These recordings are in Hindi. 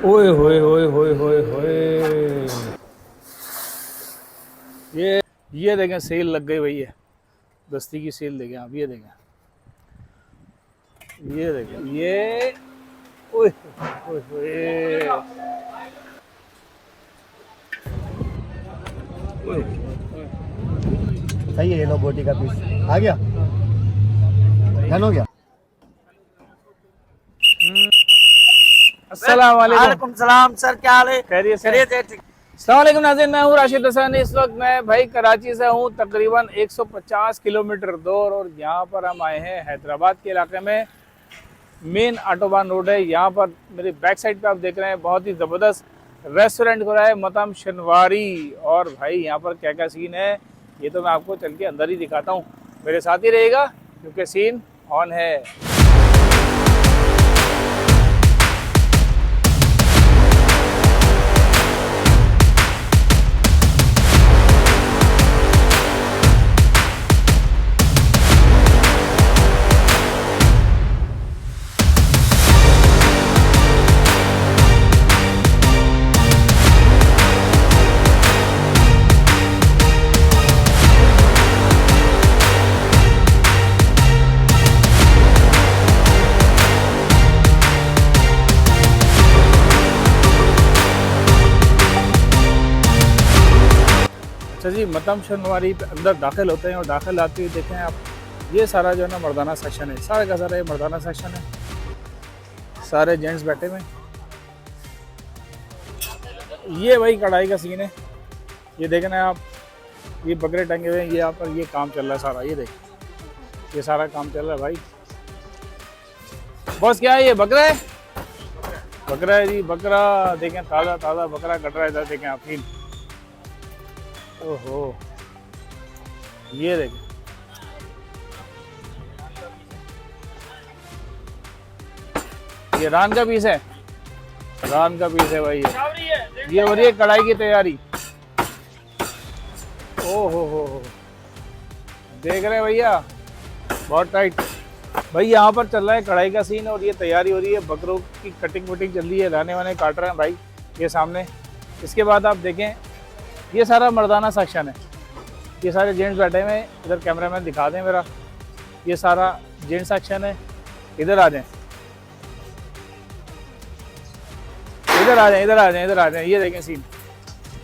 ओए होए होए होए होए होए। ये देखें, सेल लग गई भैया। दस्ती की सेल देखें आप, ये देखें, ये देखें, ये ओए होए होए। सही है, ये लो बोटी का पीस आ गया। डन हो गया। अस्सलाम वालेकुम। वालेकुम सलाम सर, क्या हाल है? खैरियत से? खैरियत है, ठीक। अस्सलाम वालेकुम नाज़रीन, मैं हूँ राशिद हसन। इस वक्त मैं भाई कराची से हूँ, तकरीबन 150 किलोमीटर दूर, और यहाँ पर हम आए हैं हैदराबाद के इलाके में। मेन ऑटोबान रोड है। यहाँ पर मेरी बैक साइड पे आप देख रहे हैं बहुत ही ज़बरदस्त रेस्टोरेंट खुला है, मतम शनवारी। और भाई यहाँ पर क्या क्या सीन है ये तो मैं आपको चल के अंदर ही दिखाता हूँ। मेरे साथ ही रहेगा क्योंकि सीन ऑन है। अच्छा जी, मतम शनवारी पे अंदर दाखिल होते हैं और दाखिल आते हुए देखें आप, ये सारा जो है ना मर्दाना सेक्शन है। सारा का सारा ये मर्दाना सेक्शन है। सारे जेंट्स बैठे हुए हैं। ये वही कढ़ाई का सीन है। ये देखें ना आप, ये बकरे टंगे हुए हैं। ये यहाँ पर ये काम चल रहा है सारा। ये देखें, ये सारा काम चल रहा है भाई। बॉस क्या है ये? बकरा है, बकरा है जी, बकरा। देखें ताज़ा ताज़ा बकरा कट रहा है इधर। देखें आप सीन। ओहो, ये देखें, ये रान का पीस है। रान का पीस है भाई। ये हो रही है कढ़ाई की तैयारी। हो, देख रहे हैं भैया, बहुत टाइट भाई। यहाँ पर चल रहा है कढ़ाई का सीन और ये तैयारी हो रही है। बकरों की कटिंग वटिंग चल रही है, दाने वाने काट रहे हैं भाई ये सामने। इसके बाद आप देखें, ये सारा मर्दाना सेक्शन है। ये सारे जेंट्स बैठे हुए हैं। इधर कैमरामैन दिखा दें मेरा, ये सारा जेंट्स सेक्शन है। इधर आ जाएं, इधर आ जाएं, इधर आ जाएं, इधर आ जाएं। ये देखें सीन,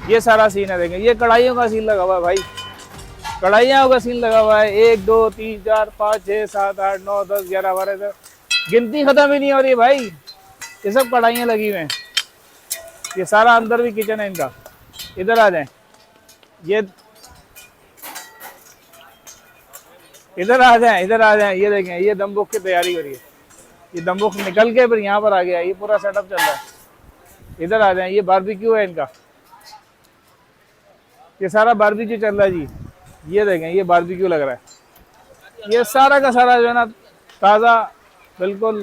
ये सारा सीन है। देखें, ये कढ़ाइयों का सीन लगा हुआ है भाई। कढ़ाइयों का सीन लगा हुआ है। 1 2 3 4 5 6 7 8 9 10 11 12, गिनती खत्म ही नहीं हो रही भाई। ये सब कढ़ाइयाँ लगी हुई हैं। ये सारा अंदर भी किचन है इनका। इधर आ जाएं, ये इधर आ जाएं, इधर आ जाएं। ये देखें, ये दमबुख की तैयारी हो रही है। ये दमबुख निकल के फिर यहाँ पर आ गया। ये पूरा सेटअप चल रहा है। इधर आ जाएं, ये बारबेक्यू है इनका। ये सारा बारबेक्यू चल रहा है जी। ये देखें, ये बारबेक्यू लग रहा है। ये सारा का सारा जो है ना ताज़ा बिल्कुल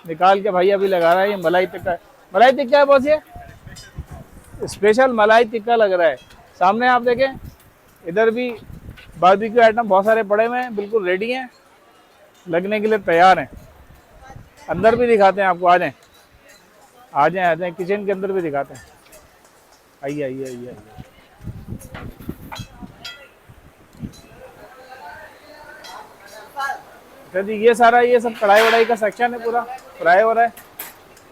निकाल के भाई अभी लगा रहा है। ये मलाई टिक्का है। मलाई टिक्का है बॉस, ये स्पेशल मलाई टिक्का लग रहा है। सामने आप देखें, इधर भी बारबेक्यू आइटम बहुत सारे पड़े हुए हैं, बिल्कुल रेडी हैं, लगने के लिए तैयार हैं। अंदर भी दिखाते हैं आपको। आ जाएं, आ जाएं, आ जाएं, किचन के अंदर भी दिखाते हैं। आइए आइए आइए आइए। अच्छा जी, ये सारा ये सब कढ़ाई वढ़ाई का सेक्शन है, पूरा फ्राई हो रहा है।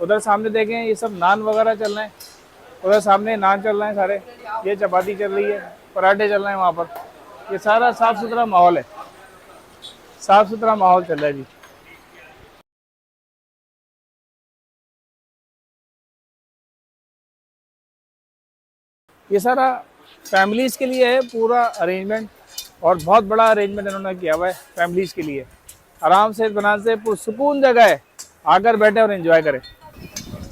उधर सामने देखें, ये सब नान वगैरह चल रहे हैं। उधर सामने नान चल रहे हैं सारे। ये चपाती चल रही है, पराठे चल रहे हैं वहाँ पर। ये सारा साफ सुथरा माहौल है, साफ सुथरा माहौल चल रहा है जी। ये सारा फैमिलीज़ के लिए है पूरा अरेंजमेंट, और बहुत बड़ा अरेंजमेंट इन्होंने किया हुआ है फैमिलीज़ के लिए। आराम से बनाने से पुरसुकून जगह है, आकर बैठे और एंजॉय करें।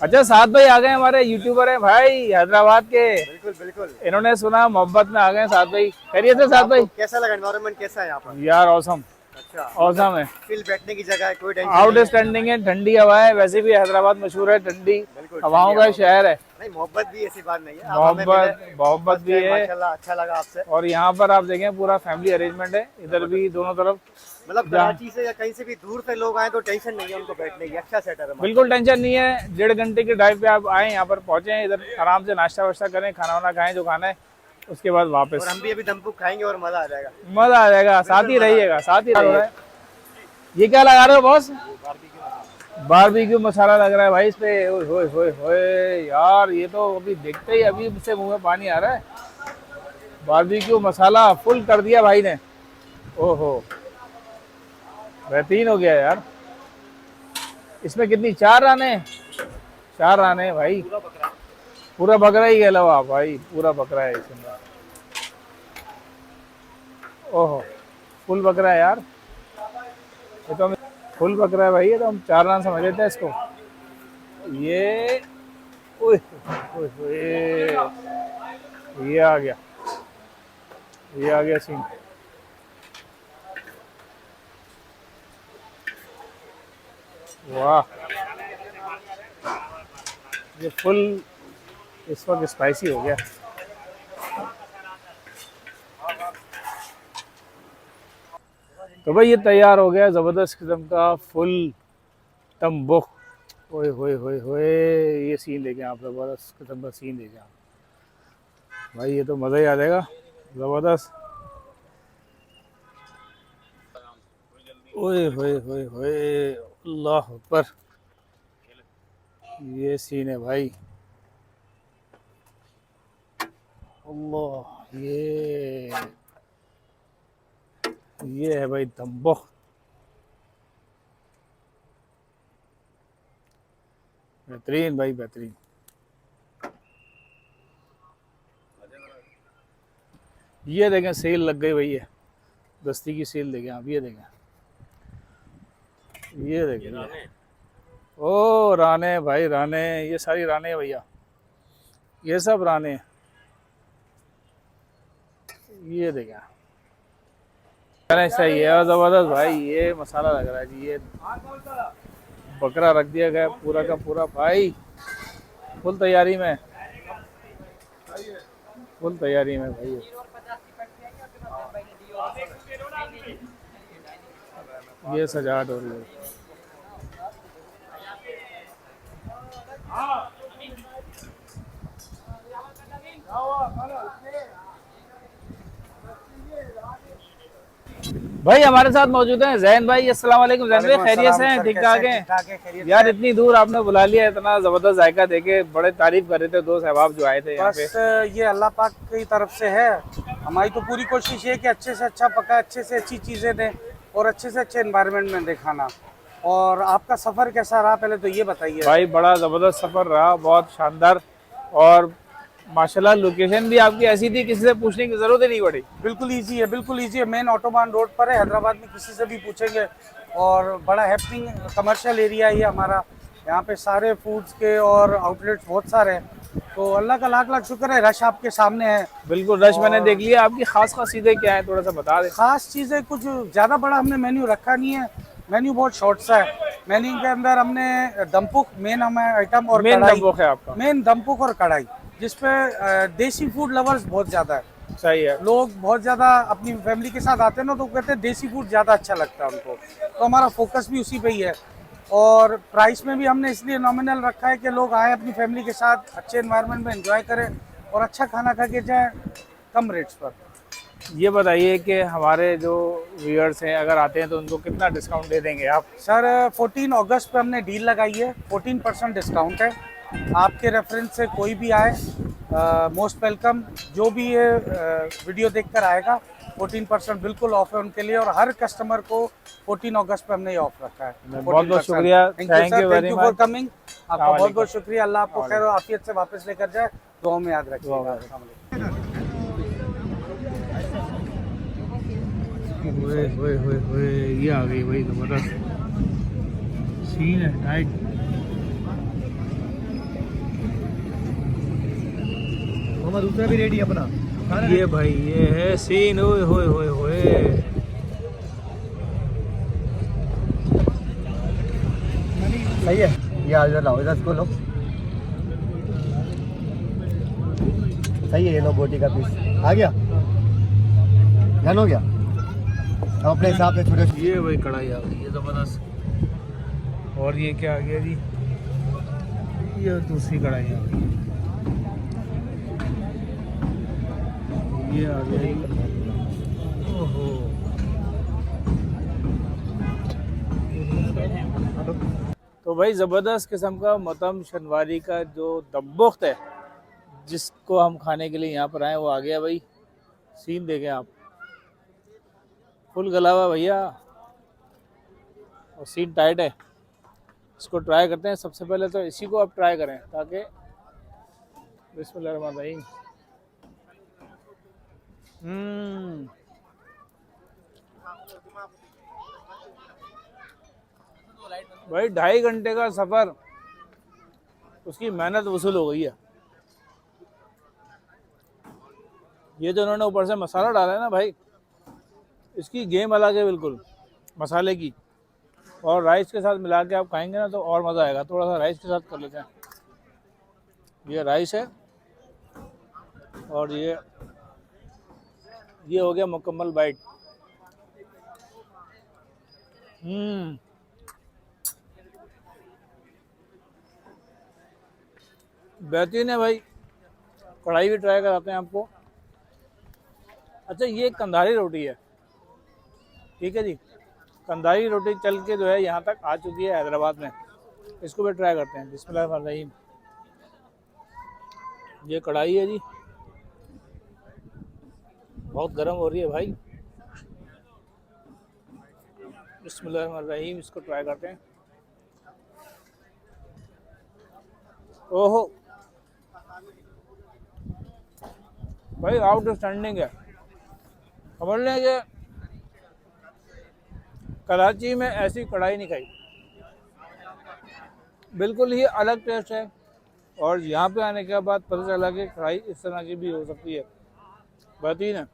अच्छा, साथ भाई आ गए, हमारे यूट्यूबर हैं भाई हैदराबाद के। बिल्कुल बिल्कुल। इन्होंने सुना मोहब्बत में आ गए साथ भाई। खैरियत है साथ भाई? कैसा लगा? एनवायरनमेंट कैसा है यहाँ पर? यार औसम, अच्छा, औसम है। फील बैठने की जगह है, कोई टेंशन आउटस्टैंडिंग है। ठंडी हवा है, वैसे भी हैदराबाद मशहूर है ठंडी बिल्कुल, हवाओं ठंडी का हवा। शहर है। नहीं मोहब्बत भी ऐसी बात नहीं है, आप हमें मिले, मोहब्बत भी है माशाल्लाह अच्छा लगा आपसे। और यहाँ पर आप देखें पूरा फैमिली अरेंजमेंट है, इधर भी दोनों तरफ। मतलब कराची से या कहीं से भी दूर से लोग आए तो टेंशन नहीं है उनको बैठने की, अच्छा सेटअप है। बिल्कुल टेंशन नहीं है, 1.5 घंटे के ड्राइव पे आप आए, यहाँ पर पहुंचे, इधर आराम से नाश्ता वाश्ता करें, खाना वाना खाएं जो खाना है, उसके बाद वापस। और हम भी अभी दमपुक खाएंगे और मजा आ जाएगा। मजा आ जाएगा, साथ ही रहिएगा, साथ ही रहिएगा। ये क्या लगा रहे हो बॉस? बारबेक्यू मसाला लग रहा है भाई इस पे। ओए होए होए होए यार, ये तो अभी देखते ही अभी से मुंह में पानी आ रहा है। बारबेक्यू मसाला फुल कर दिया भाई ने। ओहो बेहतरीन हो गया यार। इसमें कितनी, 4 राने? 4 राने भाई, पूरा बकरा ही कह लो आप भाई, पूरा बकरा है इसमें। ओहो फुल बकरा है यार, ये तो फुल बकरा है भाई, ये तो हम 4 रान समझ लेते हैं इसको। ये ओए ओए ओए, ये आ गया, ये आ गया सीन। वाह ये फुल इस वक्त स्पाइसी हो गया। तो भाई ये तैयार हो गया ज़बरदस्त किस्म का फुल तंबुक। ओए होए होए होए, ये सीन देखें आप, ज़बरदस्त किस्म का सीन देखें आप भाई, ये तो मज़ा ही आ जाएगा, ज़बरदस्त। ओए होए होए होए, अल्लाह अकबर, ये सीन है भाई, अल्लाह, ये है भाई तंबुक। बेहतरीन भाई बेहतरीन। ये देखें सेल लग गई भैया, दस्ती की सेल देखें आप, ये देखें, ये देखें, ओ राने भाई राने, ये सारी राने भैया, ये सब राने, ये देखें सही है ज़बरदस्त भाई। ये मसाला लग रहा है जी, ये बकरा रख दिया गया पूरा का पूरा भाई, फुल तैयारी में, फुल तैयारी में भाई। ये सजावट हो रही है। भाई हमारे साथ मौजूद हैं जैन भाई। अस्सलाम वालेकुम जैन भाई, खैरियत से हैं? ठीक ठाक हैं यार। इतनी दूर आपने बुला लिया, इतना जबरदस्त जायका देके बड़े तारीफ कर रहे थे दोस्त अहबाब जो आए थे यहाँ पे। बस ये अल्लाह पाक की तरफ से है, हमारी तो पूरी कोशिश है कि अच्छे से अच्छा पका, अच्छे से अच्छी चीज़ें दें और अच्छे से अच्छे एनवायरनमेंट में दें खाना। और आपका सफ़र कैसा रहा, पहले तो ये बताइए। भाई बड़ा ज़बरदस्त सफ़र रहा, बहुत शानदार, और माशाल्लाह लोकेशन भी आपकी ऐसी थी किसी से पूछने की ज़रूरत ही नहीं पड़ी। बिल्कुल इजी है, बिल्कुल इजी है। मेन ऑटोबान रोड पर है, हैदराबाद में किसी से भी पूछेंगे। और बड़ा हैपनिंग कमर्शियल एरिया है हमारा, यहाँ पे सारे फूड्स के और आउटलेट्स बहुत सारे हैं। तो अल्लाह का लाख लाख शुक्र है, रश आपके सामने है। बिल्कुल रश मैंने देख लिया। आपकी खास चीज़ें क्या है, थोड़ा सा बता दें। खास चीज़ें कुछ ज़्यादा बड़ा हमने मेन्यू रखा नहीं है, मेन्यू बहुत शॉर्ट सा है। मेन्यू के अंदर हमने दमपुक मेन हमें आइटम और मेन दमपुक है आपका, मेन दमपुक और कढ़ाई, जिसपे देसी फूड लवर्स बहुत ज़्यादा है। सही है, लोग बहुत ज़्यादा अपनी फैमिली के साथ आते हैं ना, तो कहते हैं देसी फूड ज़्यादा अच्छा लगता है उनको, तो हमारा फोकस भी उसी पे ही है। और प्राइस में भी हमने इसलिए नॉमिनल रखा है कि लोग आए अपनी फैमिली के साथ अच्छे एनवायरनमेंट में एंजॉय करें और अच्छा खाना खा के जाएँ कम रेट्स पर। ये बताइए कि हमारे जो व्यूअर्स हैं अगर आते हैं तो उनको कितना डिस्काउंट दे देंगे आप? सर 14 अगस्त पे हमने डील लगाई है, 14% डिस्काउंट है। आपके रेफरेंस से कोई भी आए मोस्ट वेलकम। जो भी ये वीडियो देखकर आएगा 14% बिल्कुल ऑफ है उनके लिए, और हर कस्टमर को 14 अगस्त पे हमने ये ऑफ रखा है। बहुत बहुत शुक्रिया, thank you very much for coming. आपका बहुत बहुत शुक्रिया। अल्लाह आपको खैर और आफियत से वापस लेकर जाए, दुआ में याद रखिएगा। ये आ गई भाई जबरदस्त सीन है, टाइट। हमारा दूसरा भी रेडी अपना। ये भाई ये है सीन। ओए होए होए होए, सही है। ये आ जाओ, इधर इसको लो। सही है ये लो बोटी का पीस आ गया डन हो गया अब अपने हिसाब से छोटे ये वही कढ़ाई आ गई, ये ज़बरदस्त। और ये क्या आ गया जी, ये दूसरी कढ़ाई आ गई, ये आ गई। ओहो, तो भाई ज़बरदस्त किस्म का मतम शनवारी का जो दम्बुख्त है जिसको हम खाने के लिए यहाँ पर आए वो आ गया भाई। सीन देखें आप, फुल गला हुआ भैया और सीन टाइट है। इसको ट्राई करते हैं। सबसे पहले तो इसी को आप ट्राई करें ताकि बिस्मिल्लाहिर्रहमानिर्रहीम। भाई 2.5 घंटे का सफ़र, उसकी मेहनत वसूल हो गई है। ये जो उन्होंने ऊपर से मसाला डाला है ना भाई, इसकी गेम अलग है बिल्कुल मसाले की। और राइस के साथ मिला के आप खाएंगे ना तो और मज़ा आएगा। थोड़ा सा राइस के साथ कर लेते हैं। ये राइस है और ये हो गया मुकम्मल बाइट। बेहतरीन है भाई। कढ़ाई भी ट्राई कराते हैं आपको। अच्छा, ये कंधारी रोटी है, ठीक है जी। कंधारी रोटी चल के जो है यहाँ तक आ चुकी है हैदराबाद में। इसको भी ट्राई करते हैं। बिस्मिल्लाहिर्रहमानिर्रहीम। ये कढ़ाई है जी, बहुत गर्म हो रही है भाई। बिस्मिल्लाहिर्रहमानिर्रहीम। इसको ट्राई करते हैं। ओहो भाई, आउटस्टैंडिंग है। समझ लें कि कराची में ऐसी कढ़ाई नहीं खाई, बिल्कुल ही अलग टेस्ट है। और यहाँ पे आने के बाद पता चला कि कढ़ाई इस तरह की भी हो सकती है। बेहतरीन है।